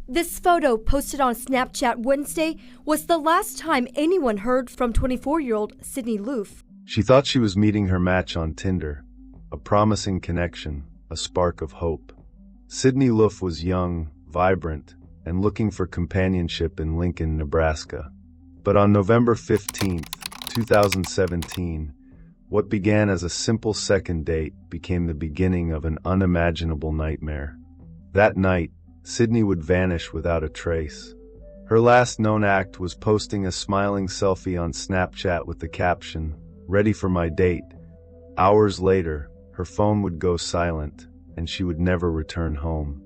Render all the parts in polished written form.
This photo, posted on Snapchat Wednesday, was the last time anyone heard from 24-year-old Sydney Loofe. She thought she was meeting her match on Tinder, a promising connection, a spark of hope. Sydney Loofe was young, vibrant, and looking for companionship in Lincoln, Nebraska. But on November 15, 2017, what began as a simple second date became the beginning of an unimaginable nightmare. That night, Sydney would vanish without a trace. Her last known act was posting a smiling selfie on Snapchat with the caption, "Ready for my date." Hours later, her phone would go silent, and she would never return home.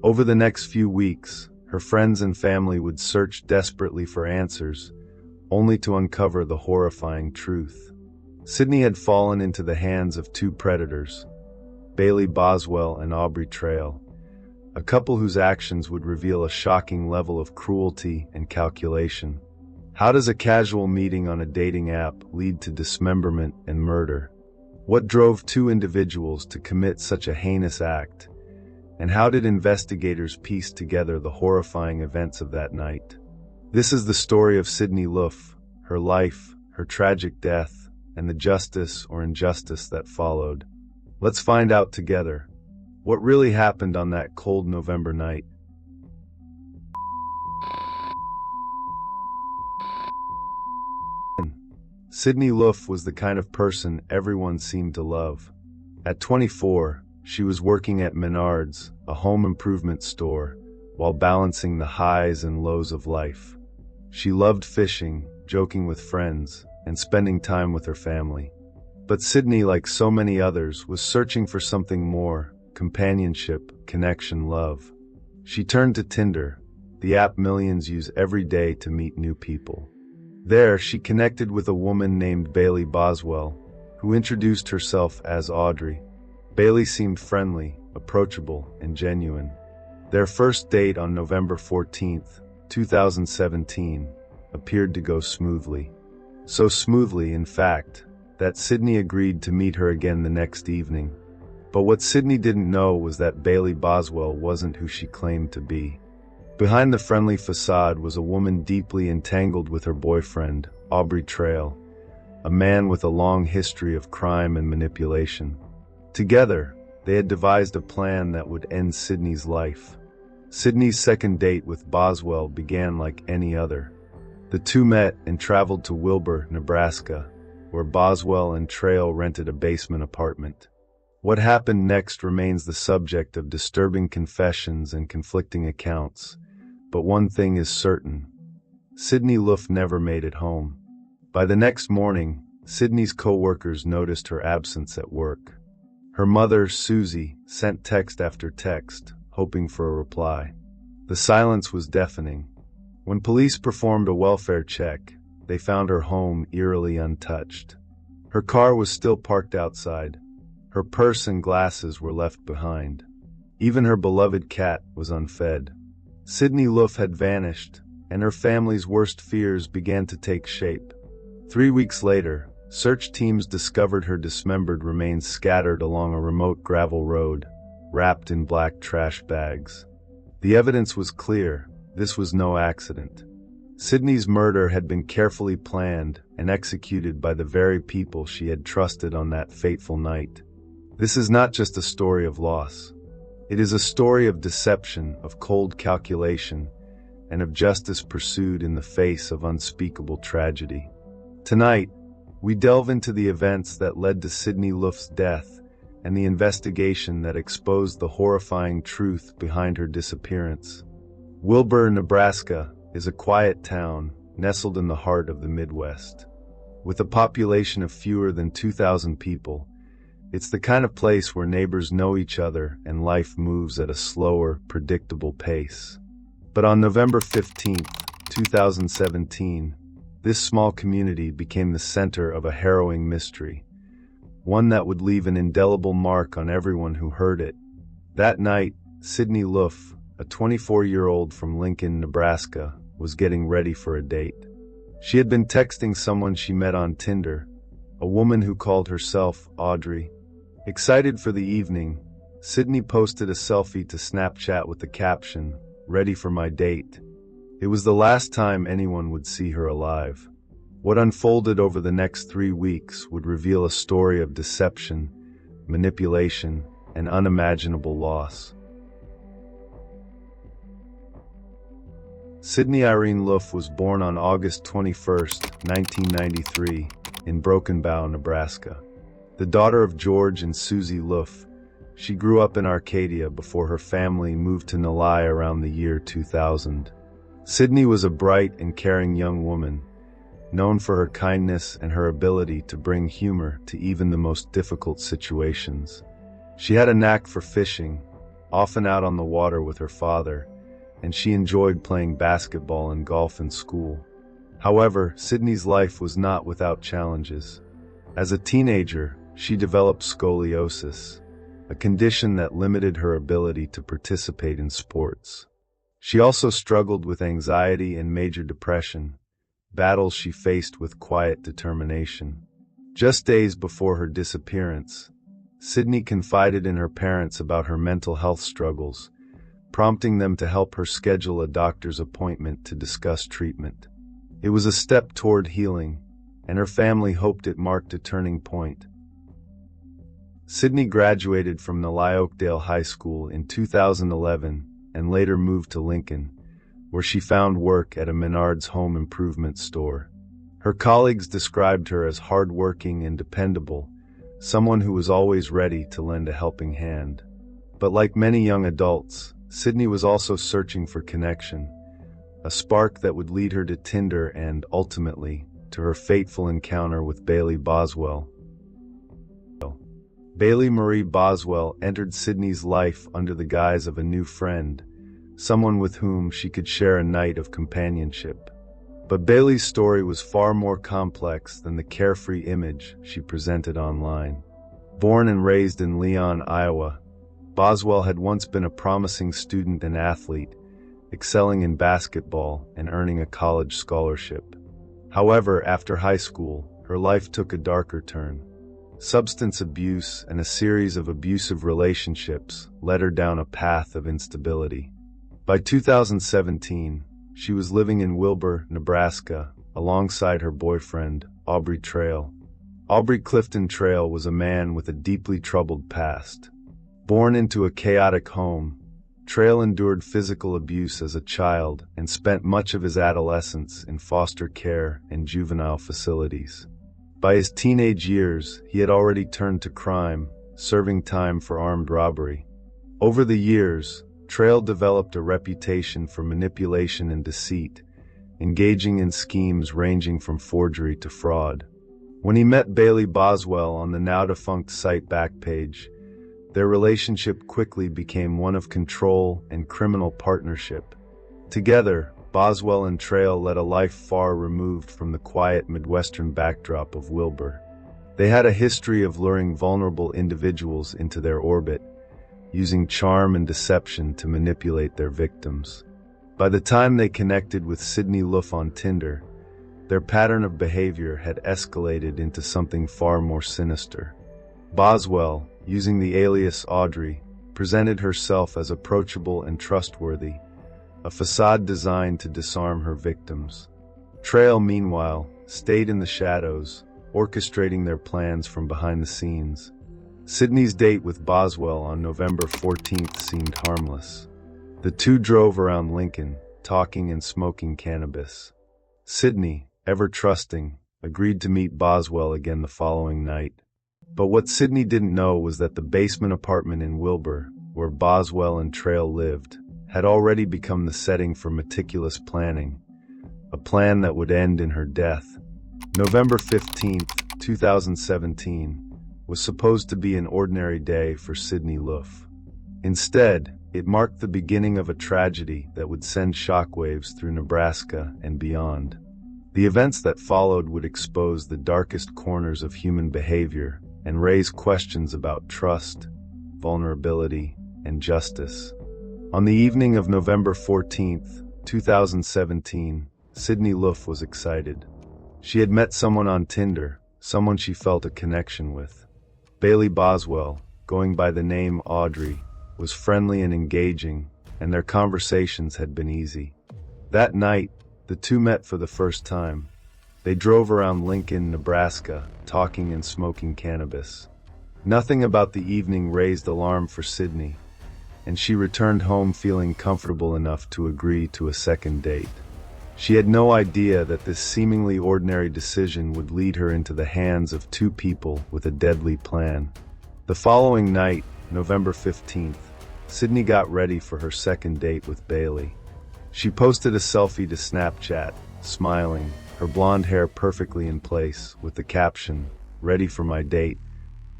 Over the next few weeks, her friends and family would search desperately for answers, only to uncover the horrifying truth. Sydney had fallen into the hands of two predators, Bailey Boswell and Aubrey Trail, a couple whose actions would reveal a shocking level of cruelty and calculation. How does a casual meeting on a dating app lead to dismemberment and murder? What drove two individuals to commit such a heinous act? And how did investigators piece together the horrifying events of that night? This is the story of Sydney Loofe, her life, her tragic death, and the justice or injustice that followed. Let's find out together. What really happened on that cold November night? Sydney Loofe was the kind of person everyone seemed to love. At 24, she was working at Menards, a home improvement store, while balancing the highs and lows of life. She loved fishing, joking with friends, and spending time with her family. But Sydney, like so many others, was searching for something more: companionship, connection, love. She turned to Tinder, the app millions use every day to meet new people. There, she connected with a woman named Bailey Boswell, who introduced herself as Audrey. Bailey seemed friendly, approachable, and genuine. Their first date on November 14, 2017, appeared to go smoothly. So smoothly, in fact, that Sydney agreed to meet her again the next evening. But what Sydney didn't know was that Bailey Boswell wasn't who she claimed to be. Behind the friendly facade was a woman deeply entangled with her boyfriend, Aubrey Trail, a man with a long history of crime and manipulation. Together, they had devised a plan that would end Sydney's life. Sydney's second date with Boswell began like any other. The two met and traveled to Wilbur, Nebraska, where Boswell and Trail rented a basement apartment. What happened next remains the subject of disturbing confessions and conflicting accounts. But one thing is certain: Sydney Loofe never made it home. By the next morning, Sydney's co-workers noticed her absence at work. Her mother, Susie, sent text after text, hoping for a reply. The silence was deafening. When police performed a welfare check, they found her home eerily untouched. Her car was still parked outside. Her purse and glasses were left behind. Even her beloved cat was unfed. Sydney Loofe had vanished, and her family's worst fears began to take shape. 3 weeks later, search teams discovered her dismembered remains scattered along a remote gravel road, wrapped in black trash bags. The evidence was clear: this was no accident. Sydney's murder had been carefully planned and executed by the very people she had trusted on that fateful night. This is not just a story of loss. It is a story of deception, of cold calculation, and of justice pursued in the face of unspeakable tragedy. Tonight, we delve into the events that led to Sydney Loofe's death and the investigation that exposed the horrifying truth behind her disappearance. Wilbur, Nebraska, is a quiet town nestled in the heart of the Midwest. With a population of fewer than 2,000 people, it's the kind of place where neighbors know each other and life moves at a slower, predictable pace. But on November 15, 2017, this small community became the center of a harrowing mystery, one that would leave an indelible mark on everyone who heard it. That night, Sydney Loofe, a 24-year-old from Lincoln, Nebraska, was getting ready for a date. She had been texting someone she met on Tinder, a woman who called herself Audrey. Excited for the evening, Sydney posted a selfie to Snapchat with the caption, ready for my date. It was the last time anyone would see her alive. What unfolded over the next 3 weeks would reveal a story of deception, manipulation, and unimaginable loss. Sydney Irene Loofe was born on August 21, 1993, in Broken Bow, Nebraska. The daughter of George and Susie Loofe, she grew up in Arcadia before her family moved to Nebraska around the year 2000. Sydney was a bright and caring young woman, known for her kindness and her ability to bring humor to even the most difficult situations. She had a knack for fishing, often out on the water with her father, and she enjoyed playing basketball and golf in school. However, Sydney's life was not without challenges. As a teenager, she developed scoliosis, a condition that limited her ability to participate in sports. She also struggled with anxiety and major depression, battles she faced with quiet determination. Just days before her disappearance, Sydney confided in her parents about her mental health struggles, prompting them to help her schedule a doctor's appointment to discuss treatment. It was a step toward healing, and her family hoped it marked a turning point. Sydney graduated from Oakdale High School in 2011 and later moved to Lincoln, where she found work at a Menards home improvement store. Her colleagues described her as hardworking and dependable, someone who was always ready to lend a helping hand. But like many young adults, Sydney was also searching for connection, a spark that would lead her to Tinder and, ultimately, to her fateful encounter with Bailey Boswell. Bailey Marie Boswell entered Sydney's life under the guise of a new friend, someone with whom she could share a night of companionship. But Bailey's story was far more complex than the carefree image she presented online. Born and raised in Leon, Iowa, Boswell had once been a promising student and athlete, excelling in basketball and earning a college scholarship. However, after high school, her life took a darker turn. Substance abuse and a series of abusive relationships led her down a path of instability. By 2017, she was living in Wilbur, Nebraska, alongside her boyfriend, Aubrey Trail. Aubrey Clifton Trail was a man with a deeply troubled past. Born into a chaotic home, Trail endured physical abuse as a child and spent much of his adolescence in foster care and juvenile facilities. By his teenage years, he had already turned to crime, serving time for armed robbery. Over the years, Trail developed a reputation for manipulation and deceit, engaging in schemes ranging from forgery to fraud. When he met Bailey Boswell on the now-defunct site Backpage, their relationship quickly became one of control and criminal partnership. Together, Boswell and Trail led a life far removed from the quiet Midwestern backdrop of Wilbur. They had a history of luring vulnerable individuals into their orbit, using charm and deception to manipulate their victims. By the time they connected with Sydney Loofe on Tinder, their pattern of behavior had escalated into something far more sinister. Boswell, using the alias Audrey, presented herself as approachable and trustworthy, a facade designed to disarm her victims. Trail, meanwhile, stayed in the shadows, orchestrating their plans from behind the scenes. Sydney's date with Boswell on November 14th seemed harmless. The two drove around Lincoln, talking and smoking cannabis. Sydney, ever trusting, agreed to meet Boswell again the following night. But what Sydney didn't know was that the basement apartment in Wilbur, where Boswell and Trail lived, had already become the setting for meticulous planning, a plan that would end in her death. November 15, 2017, was supposed to be an ordinary day for Sydney Loofe. Instead, it marked the beginning of a tragedy that would send shockwaves through Nebraska and beyond. The events that followed would expose the darkest corners of human behavior and raise questions about trust, vulnerability, and justice. On the evening of November 14, 2017, Sydney Loofe was excited. She had met someone on Tinder, someone she felt a connection with. Bailey Boswell, going by the name Audrey, was friendly and engaging, and their conversations had been easy. That night, the two met for the first time. They drove around Lincoln, Nebraska, talking and smoking cannabis. Nothing about the evening raised alarm for Sydney, and she returned home feeling comfortable enough to agree to a second date. She had no idea that this seemingly ordinary decision would lead her into the hands of two people with a deadly plan. The following night, November 15th, Sydney got ready for her second date with Bailey. She posted a selfie to Snapchat, smiling, her blonde hair perfectly in place, with the caption, "Ready for my date."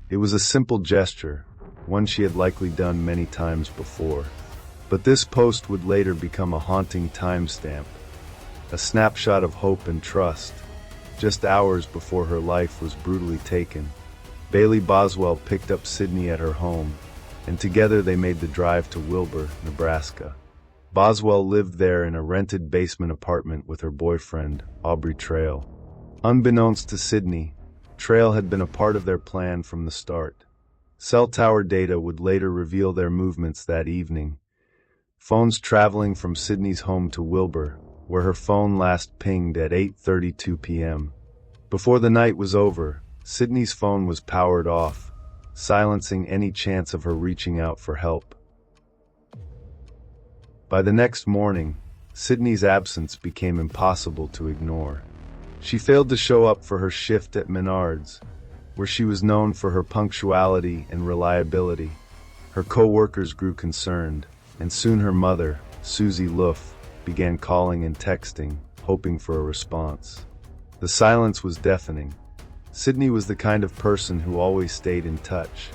It was a simple gesture, one she had likely done many times before. But this post would later become a haunting timestamp, a snapshot of hope and trust. Just hours before her life was brutally taken, Bailey Boswell picked up Sydney at her home, and together they made the drive to Wilbur, Nebraska. Boswell lived there in a rented basement apartment with her boyfriend, Aubrey Trail. Unbeknownst to Sydney, Trail had been a part of their plan from the start. Cell tower data would later reveal their movements that evening. Phones traveling from Sydney's home to Wilbur, where her phone last pinged at 8:32 p.m. Before the night was over, Sydney's phone was powered off, silencing any chance of her reaching out for help. By the next morning, Sydney's absence became impossible to ignore. She failed to show up for her shift at Menards, where she was known for her punctuality and reliability. Her co-workers grew concerned, and soon her mother, Sydney Loofe, began calling and texting, hoping for a response. The silence was deafening. Sydney was the kind of person who always stayed in touch,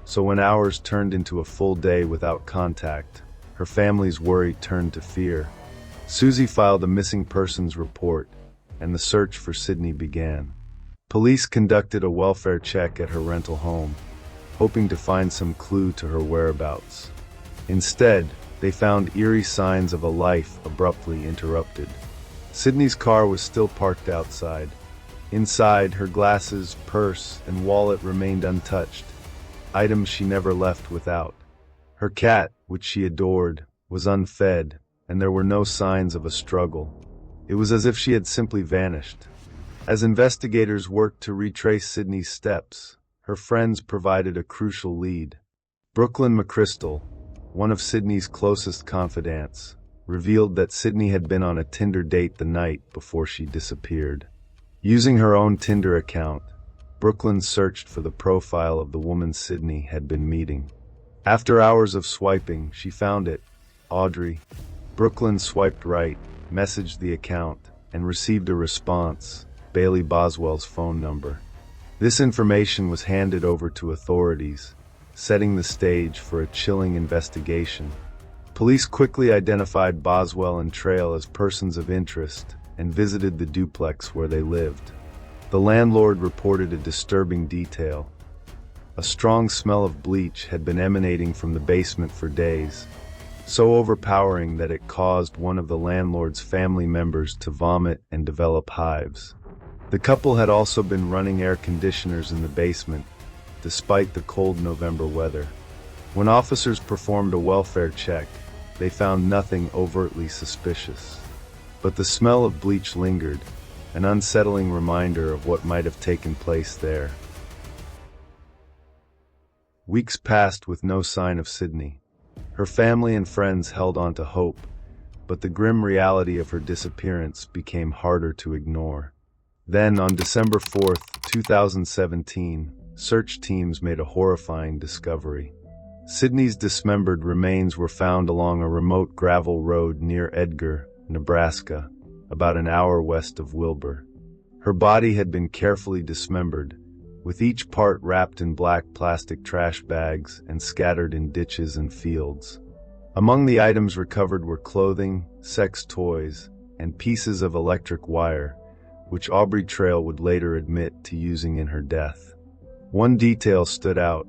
so when hours turned into a full day without contact, her family's worry turned to fear. Susie filed a missing persons report, and the search for Sydney began. Police conducted a welfare check at her rental home, hoping to find some clue to her whereabouts. Instead, they found eerie signs of a life abruptly interrupted. Sydney's car was still parked outside. Inside, her glasses, purse, and wallet remained untouched, items she never left without. Her cat, which she adored, was unfed, and there were no signs of a struggle. It was as if she had simply vanished. As investigators worked to retrace Sydney's steps, her friends provided a crucial lead. Brooklyn McChrystal, one of Sydney's closest confidants, revealed that Sydney had been on a Tinder date the night before she disappeared. Using her own Tinder account, Brooklyn searched for the profile of the woman Sydney had been meeting. After hours of swiping, she found it. Audrey. Brooklyn swiped right, messaged the account, and received a response, Bailey Boswell's phone number. This information was handed over to authorities, setting the stage for a chilling investigation. Police quickly identified Boswell and Trail as persons of interest and visited the duplex where they lived. The landlord reported a disturbing detail. A strong smell of bleach had been emanating from the basement for days, so overpowering that it caused one of the landlord's family members to vomit and develop hives. The couple had also been running air conditioners in the basement, despite the cold November weather. When officers performed a welfare check, they found nothing overtly suspicious. But the smell of bleach lingered, an unsettling reminder of what might have taken place there. Weeks passed with no sign of Sydney. Her family and friends held on to hope, but the grim reality of her disappearance became harder to ignore. Then, on December 4th, 2017, search teams made a horrifying discovery. Sydney's dismembered remains were found along a remote gravel road near Edgar, Nebraska, about an hour west of Wilbur. Her body had been carefully dismembered, with each part wrapped in black plastic trash bags and scattered in ditches and fields. Among the items recovered were clothing, sex toys, and pieces of electric wire, which Aubrey Trail would later admit to using in her death. One detail stood out.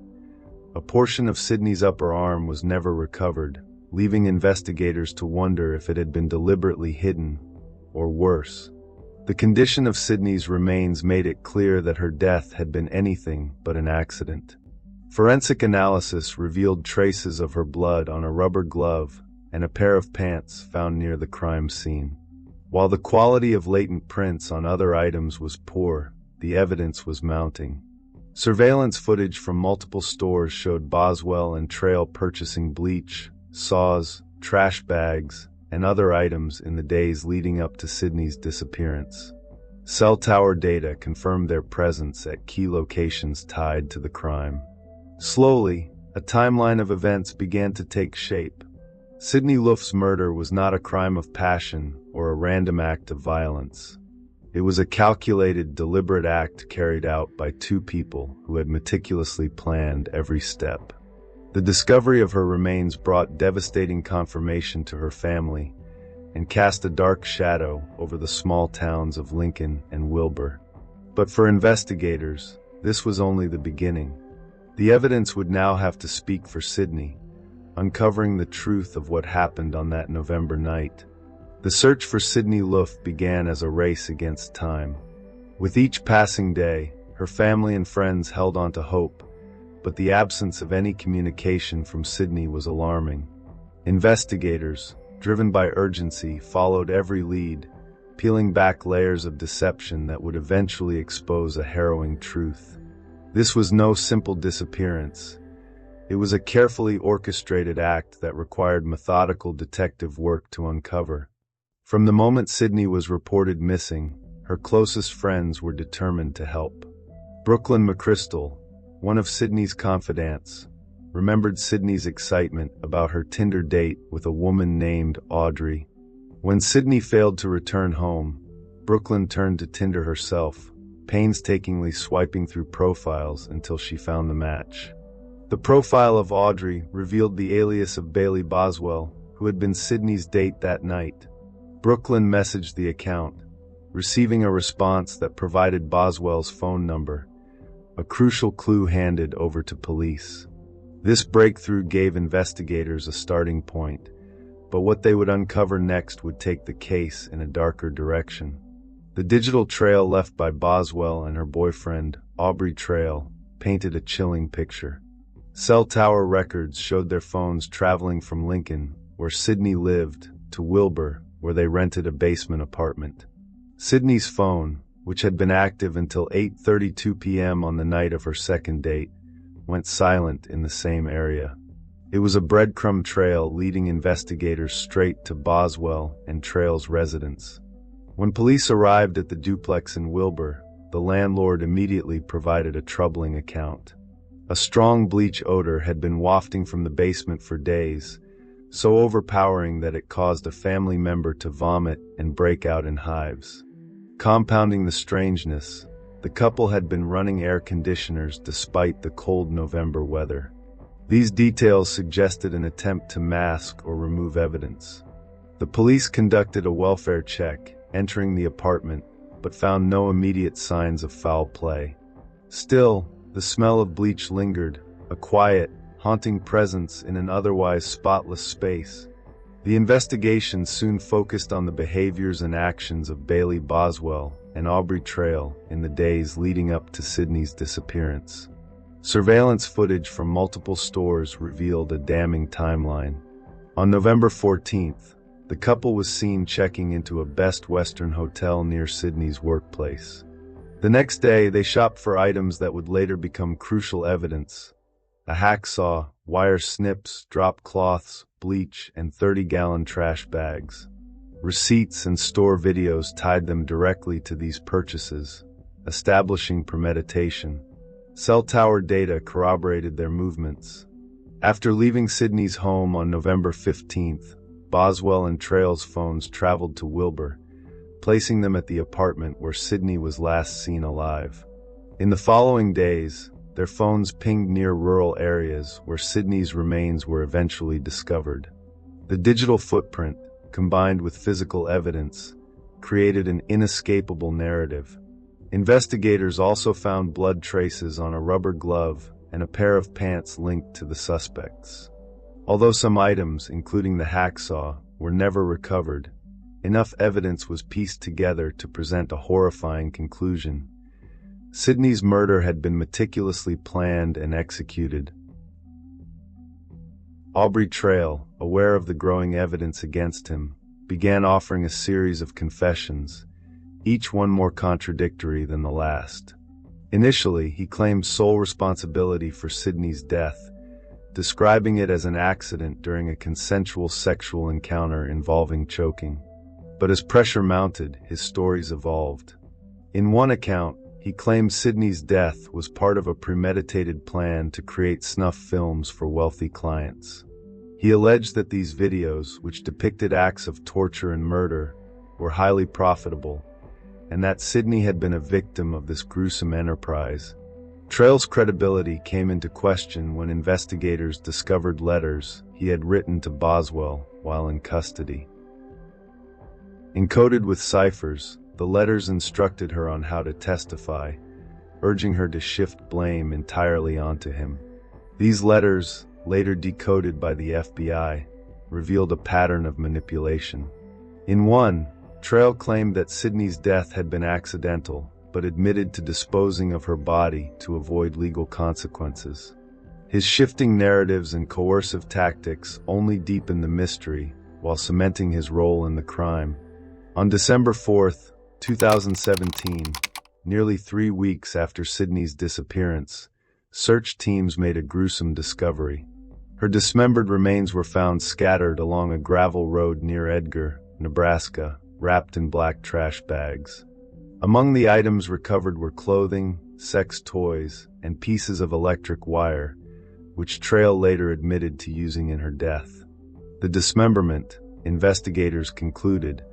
A portion of Sydney's upper arm was never recovered, leaving investigators to wonder if it had been deliberately hidden, or worse. The condition of Sydney's remains made it clear that her death had been anything but an accident. Forensic analysis revealed traces of her blood on a rubber glove and a pair of pants found near the crime scene. While the quality of latent prints on other items was poor, the evidence was mounting. Surveillance footage from multiple stores showed Boswell and Trail purchasing bleach, saws, trash bags, and other items in the days leading up to Sydney's disappearance. Cell tower data confirmed their presence at key locations tied to the crime. Slowly, a timeline of events began to take shape. Sydney Loofe's murder was not a crime of passion or a random act of violence. It was a calculated, deliberate act carried out by two people who had meticulously planned every step. The discovery of her remains brought devastating confirmation to her family and cast a dark shadow over the small towns of Lincoln and Wilbur. But for investigators, this was only the beginning. The evidence would now have to speak for Sydney, uncovering the truth of what happened on that November night. The search for Sydney Loofe began as a race against time. With each passing day, her family and friends held on to hope, but the absence of any communication from Sydney was alarming. Investigators, driven by urgency, followed every lead, peeling back layers of deception that would eventually expose a harrowing truth. This was no simple disappearance. It was a carefully orchestrated act that required methodical detective work to uncover. From the moment Sydney was reported missing, her closest friends were determined to help. Brooklyn McChrystal, one of Sydney's confidants, remembered Sydney's excitement about her Tinder date with a woman named Aubrey. When Sydney failed to return home, Brooklyn turned to Tinder herself, painstakingly swiping through profiles until she found the match. The profile of Aubrey revealed the alias of Bailey Boswell, who had been Sydney's date that night. Brooklyn messaged the account, receiving a response that provided Boswell's phone number, a crucial clue handed over to police. This breakthrough gave investigators a starting point, but what they would uncover next would take the case in a darker direction. The digital trail left by Boswell and her boyfriend, Aubrey Trail, painted a chilling picture. Cell tower records showed their phones traveling from Lincoln, where Sydney lived, to Wilbur, where they rented a basement apartment. Sydney's phone, which had been active until 8:32 p.m. on the night of her second date, went silent in the same area. It was a breadcrumb trail leading investigators straight to Boswell and Trail's residence. When police arrived at the duplex in Wilbur, the landlord immediately provided a troubling account. A strong bleach odor had been wafting from the basement for days, so overpowering that it caused a family member to vomit and break out in hives. Compounding the strangeness, the couple had been running air conditioners despite the cold November weather. These details suggested an attempt to mask or remove evidence. The police conducted a welfare check, entering the apartment, but found no immediate signs of foul play. Still, the smell of bleach lingered, a quiet, haunting presence in an otherwise spotless space. The investigation soon focused on the behaviors and actions of Bailey Boswell and Aubrey Trail in the days leading up to Sydney's disappearance. Surveillance footage from multiple stores revealed a damning timeline. On November 14th, the couple was seen checking into a Best Western hotel near Sydney's workplace. The next day, they shopped for items that would later become crucial evidence: a hacksaw, wire snips, drop cloths, bleach, and 30-gallon trash bags. Receipts and store videos tied them directly to these purchases, establishing premeditation. Cell tower data corroborated their movements. After leaving Sydney's home on November 15th, Boswell and Trail's phones traveled to Wilbur, placing them at the apartment where Sydney was last seen alive. In the following days, their phones pinged near rural areas where Sydney's remains were eventually discovered. The digital footprint, combined with physical evidence, created an inescapable narrative. Investigators also found blood traces on a rubber glove and a pair of pants linked to the suspects. Although some items, including the hacksaw, were never recovered, enough evidence was pieced together to present a horrifying conclusion. Sydney's murder had been meticulously planned and executed. Aubrey Trail, aware of the growing evidence against him, began offering a series of confessions, each one more contradictory than the last. Initially, he claimed sole responsibility for Sydney's death, describing it as an accident during a consensual sexual encounter involving choking. But as pressure mounted, his stories evolved. In one account, he claimed Sydney's death was part of a premeditated plan to create snuff films for wealthy clients. He alleged that these videos, which depicted acts of torture and murder, were highly profitable, and that Sydney had been a victim of this gruesome enterprise. Trail's credibility came into question when investigators discovered letters he had written to Boswell while in custody. Encoded with ciphers, the letters instructed her on how to testify, urging her to shift blame entirely onto him. These letters, later decoded by the FBI, revealed a pattern of manipulation. In one, Trail claimed that Sydney's death had been accidental, but admitted to disposing of her body to avoid legal consequences. His shifting narratives and coercive tactics only deepened the mystery while cementing his role in the crime. On December 4, 2017, nearly 3 weeks after Sydney's disappearance, search teams made a gruesome discovery. Her dismembered remains were found scattered along a gravel road near Edgar, Nebraska, wrapped in black trash bags. Among the items recovered were clothing, sex toys, and pieces of electric wire, which Trail later admitted to using in her death. The dismemberment, investigators concluded,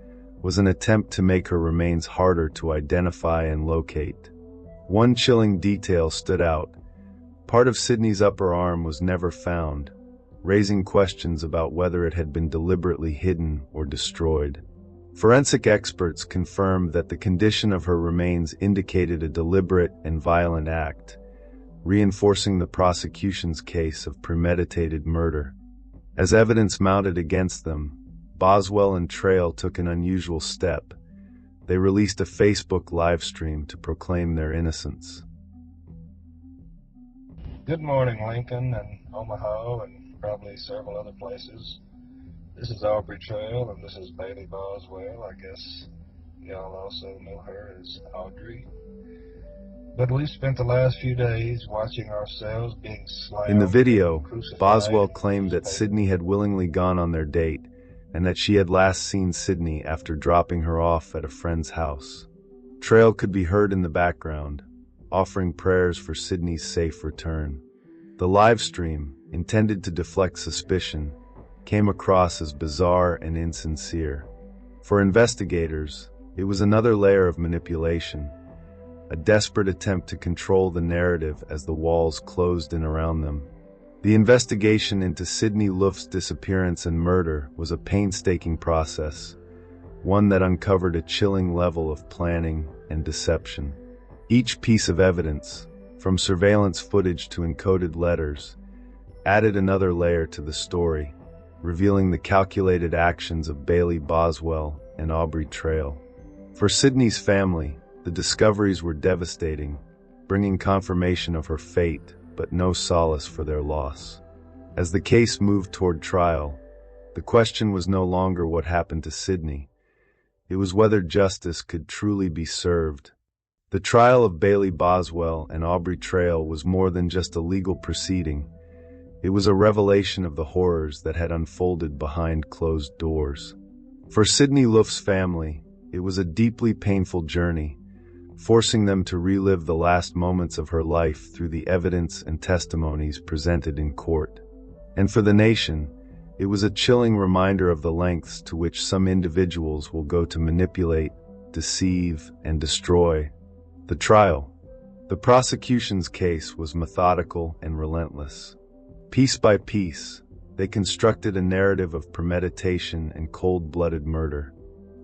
was an attempt to make her remains harder to identify and locate. One chilling detail stood out. Part of Sydney's upper arm was never found, raising questions about whether it had been deliberately hidden or destroyed. Forensic experts confirmed that the condition of her remains indicated a deliberate and violent act, reinforcing the prosecution's case of premeditated murder. As evidence mounted against them, Boswell and Trail took an unusual step. They released a Facebook livestream to proclaim their innocence. Good morning, Lincoln and Omaha and probably several other places. This is Aubrey Trail and this is Bailey Boswell. I guess y'all also know her as Audrey. But we've spent the last few days watching ourselves being slammed. In the video, crucified, Boswell claimed that Sydney had willingly gone on their date, and that she had last seen Sydney after dropping her off at a friend's house. Trail could be heard in the background, offering prayers for Sydney's safe return. The live stream, intended to deflect suspicion, came across as bizarre and insincere. For investigators, it was another layer of manipulation, a desperate attempt to control the narrative as the walls closed in around them. The investigation into Sydney Loofe's disappearance and murder was a painstaking process, one that uncovered a chilling level of planning and deception. Each piece of evidence, from surveillance footage to encoded letters, added another layer to the story, revealing the calculated actions of Bailey Boswell and Aubrey Trail. For Sydney's family, the discoveries were devastating, bringing confirmation of her fate, but no solace for their loss. As the case moved toward trial, the question was no longer what happened to Sydney. It was whether justice could truly be served. The trial of Bailey Boswell and Aubrey Trail was more than just a legal proceeding. It was a revelation of the horrors that had unfolded behind closed doors. For Sydney Loofe's family, it was a deeply painful journey, forcing them to relive the last moments of her life through the evidence and testimonies presented in court. And for the nation, it was a chilling reminder of the lengths to which some individuals will go to manipulate, deceive, and destroy. The trial. The prosecution's case was methodical and relentless. Piece by piece, they constructed a narrative of premeditation and cold-blooded murder.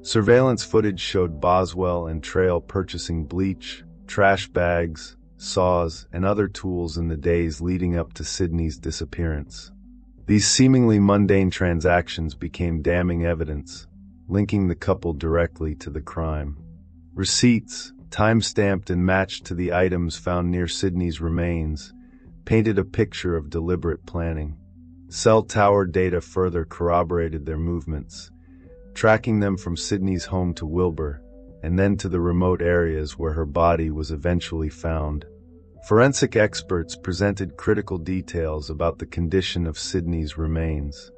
Surveillance footage showed Boswell and Trail purchasing bleach, trash bags, saws, and other tools in the days leading up to Sydney's disappearance. These seemingly mundane transactions became damning evidence, linking the couple directly to the crime. Receipts, time-stamped and matched to the items found near Sydney's remains, painted a picture of deliberate planning. Cell tower data further corroborated their movements, tracking them from Sydney's home to Wilbur, and then to the remote areas where her body was eventually found. Forensic experts presented critical details about the condition of Sydney's remains.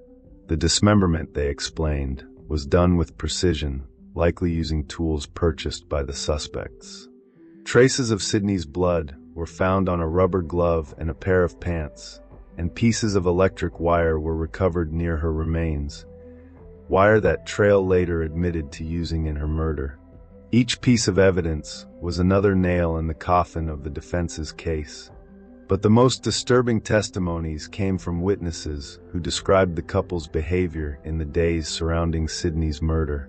The dismemberment, they explained, was done with precision, likely using tools purchased by the suspects. Traces of Sydney's blood were found on a rubber glove and a pair of pants, and pieces of electric wire were recovered near her remains, wire that Trail later admitted to using in her murder. Each piece of evidence was another nail in the coffin of the defense's case. But the most disturbing testimonies came from witnesses who described the couple's behavior in the days surrounding Sydney's murder.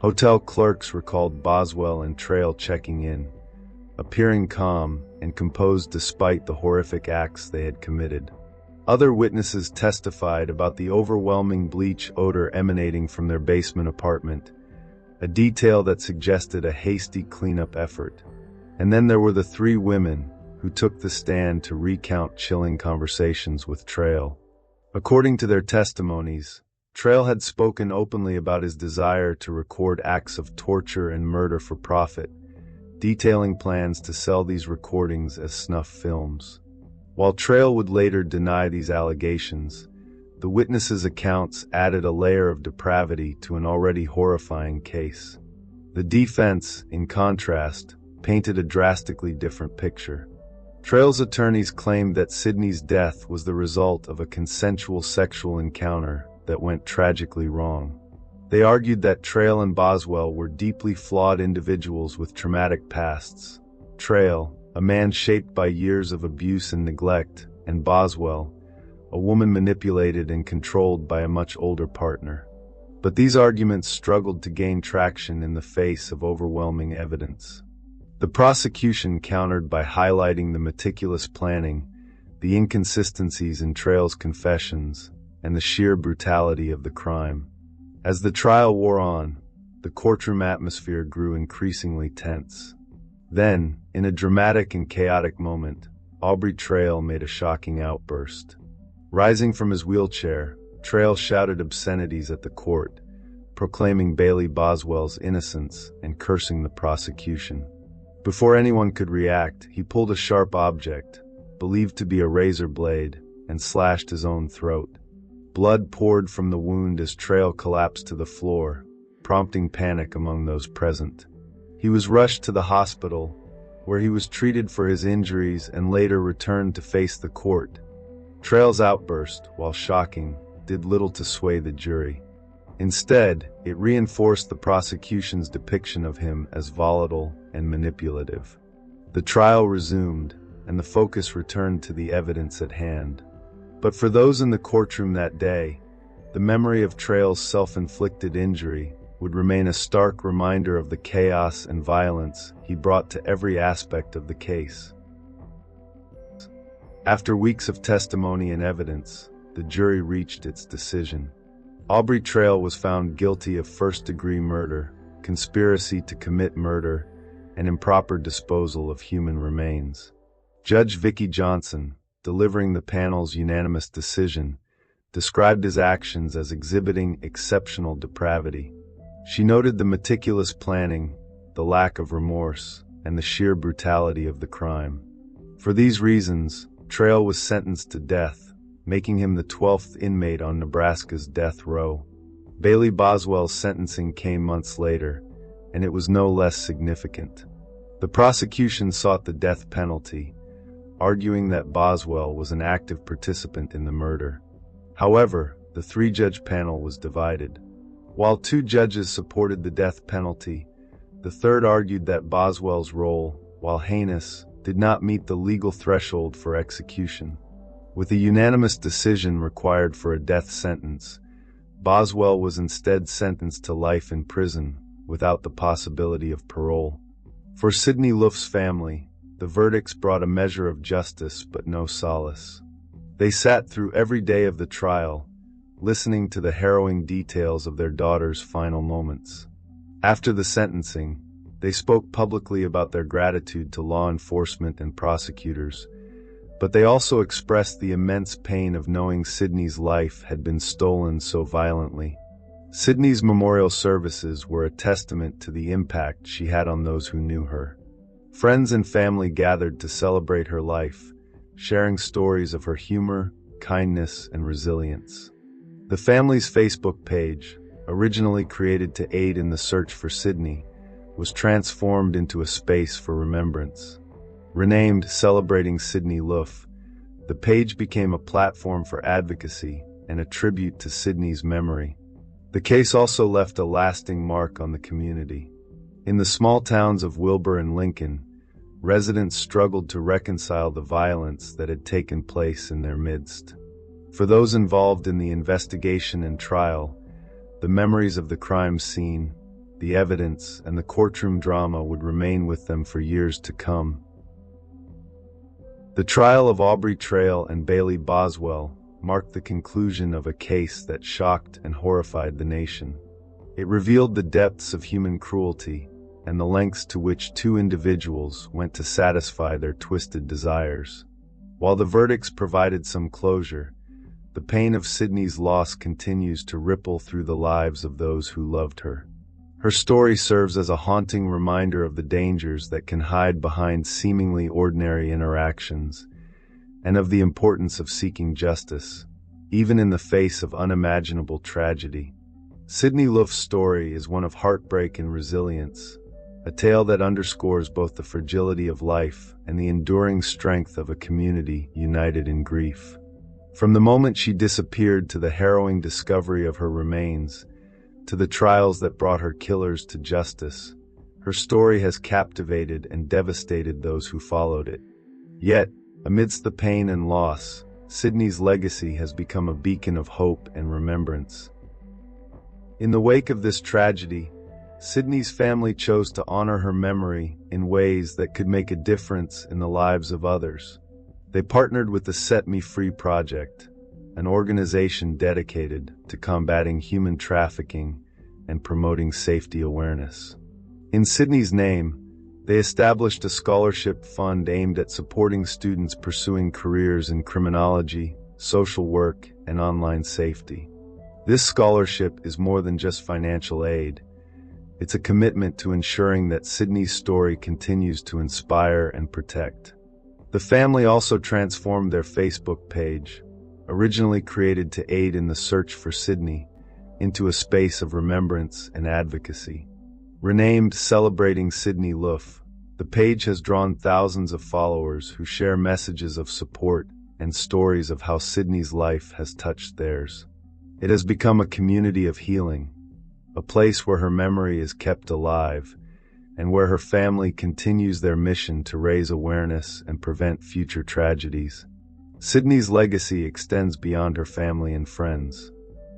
Hotel clerks recalled Boswell and Trail checking in, appearing calm and composed despite the horrific acts they had committed. Other witnesses testified about the overwhelming bleach odor emanating from their basement apartment, a detail that suggested a hasty cleanup effort. And then there were the three women who took the stand to recount chilling conversations with Trail. According to their testimonies, Trail had spoken openly about his desire to record acts of torture and murder for profit, detailing plans to sell these recordings as snuff films. While Trail would later deny these allegations, the witnesses' accounts added a layer of depravity to an already horrifying case. The defense, in contrast, painted a drastically different picture. Trail's attorneys claimed that Sydney's death was the result of a consensual sexual encounter that went tragically wrong. They argued that Trail and Boswell were deeply flawed individuals with traumatic pasts. Trail, a man shaped by years of abuse and neglect, and Boswell, a woman manipulated and controlled by a much older partner. But these arguments struggled to gain traction in the face of overwhelming evidence. The prosecution countered by highlighting the meticulous planning, the inconsistencies in Trail's confessions, and the sheer brutality of the crime. As the trial wore on, the courtroom atmosphere grew increasingly tense. Then, in a dramatic and chaotic moment, Aubrey Trail made a shocking outburst. Rising from his wheelchair, Trail shouted obscenities at the court, proclaiming Bailey Boswell's innocence and cursing the prosecution. Before anyone could react, he pulled a sharp object, believed to be a razor blade, and slashed his own throat. Blood poured from the wound as Trail collapsed to the floor, prompting panic among those present. He was rushed to the hospital, where he was treated for his injuries and later returned to face the court. Trail's outburst, while shocking, did little to sway the jury. Instead, it reinforced the prosecution's depiction of him as volatile and manipulative. The trial resumed, and the focus returned to the evidence at hand. But for those in the courtroom that day, the memory of Trail's self-inflicted injury would remain a stark reminder of the chaos and violence he brought to every aspect of the case. After weeks of testimony and evidence, the jury reached its decision. Aubrey Trail was found guilty of first-degree murder, conspiracy to commit murder, and improper disposal of human remains. Judge Vicki Johnson, delivering the panel's unanimous decision, described his actions as exhibiting exceptional depravity. She noted the meticulous planning, the lack of remorse, and the sheer brutality of the crime. For these reasons, Trail was sentenced to death, making him the 12th inmate on Nebraska's death row. Bailey Boswell's sentencing came months later, and it was no less significant. The prosecution sought the death penalty, arguing that Boswell was an active participant in the murder. However, the three-judge panel was divided. While two judges supported the death penalty, the third argued that Boswell's role, while heinous, did not meet the legal threshold for execution. With a unanimous decision required for a death sentence, Boswell was instead sentenced to life in prison without the possibility of parole. For Sydney Loofe's family, the verdicts brought a measure of justice but no solace. They sat through every day of the trial, listening to the harrowing details of their daughter's final moments. After the sentencing, they spoke publicly about their gratitude to law enforcement and prosecutors, but they also expressed the immense pain of knowing Sydney's life had been stolen so violently. Sydney's memorial services were a testament to the impact she had on those who knew her. Friends and family gathered to celebrate her life, sharing stories of her humor, kindness, and resilience. The family's Facebook page, originally created to aid in the search for Sydney, was transformed into a space for remembrance. Renamed Celebrating Sydney Loofe, the page became a platform for advocacy and a tribute to Sydney's memory. The case also left a lasting mark on the community. In the small towns of Wilbur and Lincoln, residents struggled to reconcile the violence that had taken place in their midst. For those involved in the investigation and trial, the memories of the crime scene, the evidence, and the courtroom drama would remain with them for years to come. The trial of Aubrey Trail and Bailey Boswell marked the conclusion of a case that shocked and horrified the nation. It revealed the depths of human cruelty and the lengths to which two individuals went to satisfy their twisted desires. While the verdicts provided some closure, the pain of Sydney's loss continues to ripple through the lives of those who loved her. Her story serves as a haunting reminder of the dangers that can hide behind seemingly ordinary interactions, and of the importance of seeking justice, even in the face of unimaginable tragedy. Sydney Loofe's story is one of heartbreak and resilience, a tale that underscores both the fragility of life and the enduring strength of a community united in grief. From the moment she disappeared to the harrowing discovery of her remains, to the trials that brought her killers to justice, her story has captivated and devastated those who followed it. Yet, amidst the pain and loss, Sydney's legacy has become a beacon of hope and remembrance. In the wake of this tragedy, Sydney's family chose to honor her memory in ways that could make a difference in the lives of others. They partnered with the Set Me Free Project, an organization dedicated to combating human trafficking and promoting safety awareness. In Sydney's name, they established a scholarship fund aimed at supporting students pursuing careers in criminology, social work, and online safety. This scholarship is more than just financial aid. It's a commitment to ensuring that Sydney's story continues to inspire and protect. The family also transformed their Facebook page, originally created to aid in the search for Sydney, into a space of remembrance and advocacy. Renamed Celebrating Sydney Loofe, the page has drawn thousands of followers who share messages of support and stories of how Sydney's life has touched theirs. It has become a community of healing, a place where her memory is kept alive, and where her family continues their mission to raise awareness and prevent future tragedies. Sydney's legacy extends beyond her family and friends.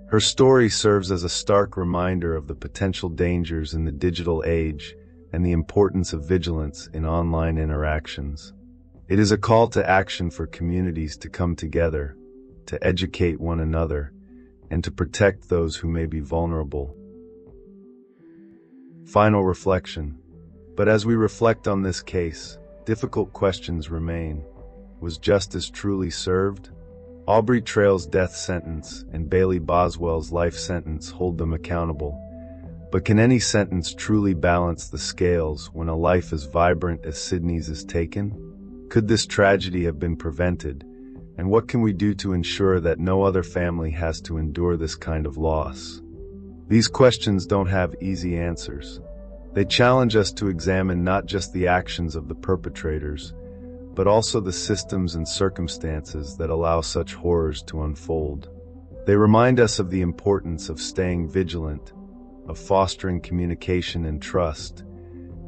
Her story serves as a stark reminder of the potential dangers in the digital age and the importance of vigilance in online interactions. It is a call to action for communities to come together, to educate one another, and to protect those who may be vulnerable. Final reflection. But as we reflect on this case, difficult questions remain. Was justice truly served? Aubrey Trail's death sentence and Bailey Boswell's life sentence hold them accountable. But can any sentence truly balance the scales when a life as vibrant as Sydney's is taken? Could this tragedy have been prevented? And what can we do to ensure that no other family has to endure this kind of loss? These questions don't have easy answers. They challenge us to examine not just the actions of the perpetrators, but also the systems and circumstances that allow such horrors to unfold. They remind us of the importance of staying vigilant, of fostering communication and trust,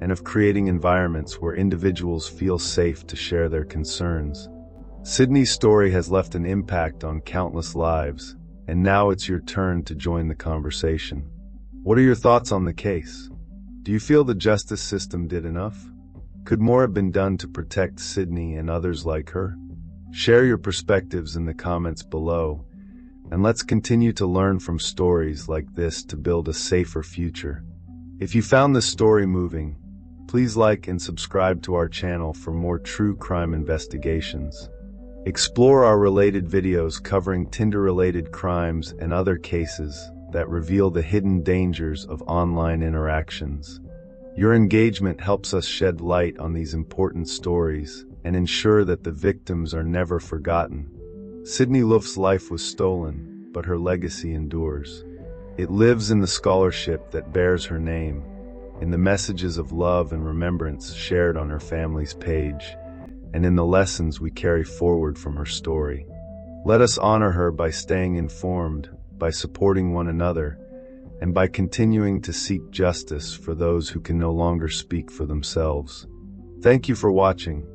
and of creating environments where individuals feel safe to share their concerns. Sydney's story has left an impact on countless lives, and now it's your turn to join the conversation. What are your thoughts on the case? Do you feel the justice system did enough? Could more have been done to protect Sydney and others like her? Share your perspectives in the comments below, and let's continue to learn from stories like this to build a safer future. If you found this story moving, please like and subscribe to our channel for more true crime investigations. Explore our related videos covering Tinder-related crimes and other cases that reveal the hidden dangers of online interactions. Your engagement helps us shed light on these important stories and ensure that the victims are never forgotten. Sydney Loofe's life was stolen, but her legacy endures. It lives in the scholarship that bears her name, in the messages of love and remembrance shared on her family's page, and in the lessons we carry forward from her story. Let us honor her by staying informed, by supporting one another, and by continuing to seek justice for those who can no longer speak for themselves. Thank you for watching.